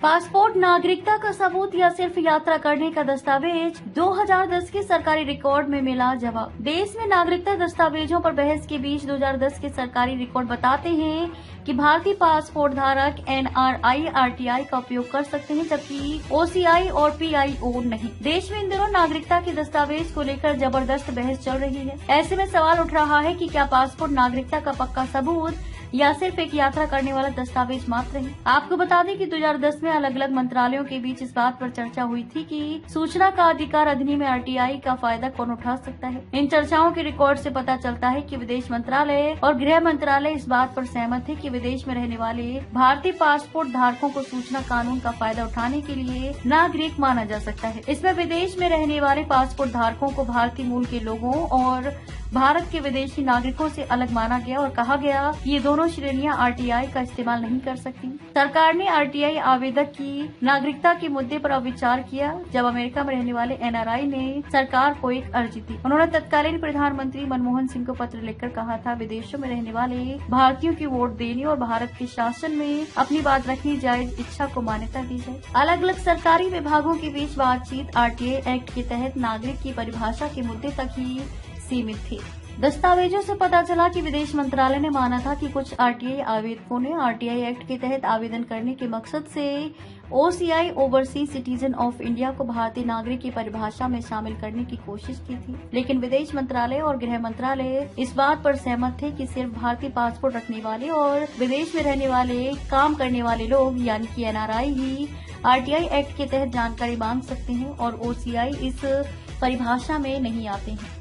Passport नागरिकता का सबूत या सिर्फ यात्रा करने का दस्तावेज? 2010 के सरकारी रिकॉर्ड में मिला जवाब। देश में नागरिकता दस्तावेजों पर बहस के बीच 2010 के सरकारी रिकॉर्ड बताते हैं कि भारतीय पासपोर्ट धारक NRI RTI का उपयोग कर सकते हैं, जबकि OCI और PIO नहीं। देश में इन दिनों नागरिकता के दस्तावेज को लेकर जबरदस्त बहस चल रही है। ऐसे में सवाल उठ रहा है कि क्या पासपोर्ट नागरिकता का पक्का सबूत या सिर्फ एक यात्रा करने वाला दस्तावेज मात्र है। आपको बता दें कि 2010 में अलग अलग मंत्रालयों के बीच इस बात पर चर्चा हुई थी कि सूचना का अधिकार अधिनियम में RTI का फायदा कौन उठा सकता है। इन चर्चाओं के रिकॉर्ड से पता चलता है कि विदेश मंत्रालय और गृह मंत्रालय इस बात पर सहमत थे कि विदेश में रहने वाले भारतीय पासपोर्ट धारकों को सूचना कानून का फायदा उठाने के लिए नागरिक माना जा सकता है। इसमें विदेश में रहने वाले पासपोर्ट धारकों को भारतीय मूल के लोगों और भारत के विदेशी नागरिकों से अलग माना गया और कहा गया कि ये दोनों श्रेणियां RTI का इस्तेमाल नहीं कर सकती। सरकार ने RTI आवेदक की नागरिकता के मुद्दे पर अब विचार किया जब अमेरिका में रहने वाले NRI ने सरकार को एक अर्जी दी। उन्होंने तत्कालीन प्रधानमंत्री मनमोहन सिंह को पत्र लिखकर कहा था विदेशों में रहने वाले भारतीयों की वोट देने और भारत के शासन में अपनी बात रखनी जायज इच्छा को मान्यता दी जाए। अलग अलग सरकारी विभागों के बीच बातचीत RTI एक्ट के तहत नागरिक की परिभाषा के मुद्दे तक ही सीमित थी। दस्तावेजों से पता चला कि विदेश मंत्रालय ने माना था कि कुछ RTI आवेदकों ने RTI एक्ट के तहत आवेदन करने के मकसद से OCI overseas citizen of India को भारतीय नागरिक की परिभाषा में शामिल करने की कोशिश की थी, लेकिन विदेश मंत्रालय और गृह मंत्रालय इस बात पर सहमत थे कि सिर्फ भारतीय पासपोर्ट रखने वाले और विदेश में रहने वाले काम करने वाले लोग यानी कि NRI ही RTI एक्ट के तहत जानकारी मांग सकते हैं और OCI इस परिभाषा में नहीं आते हैं।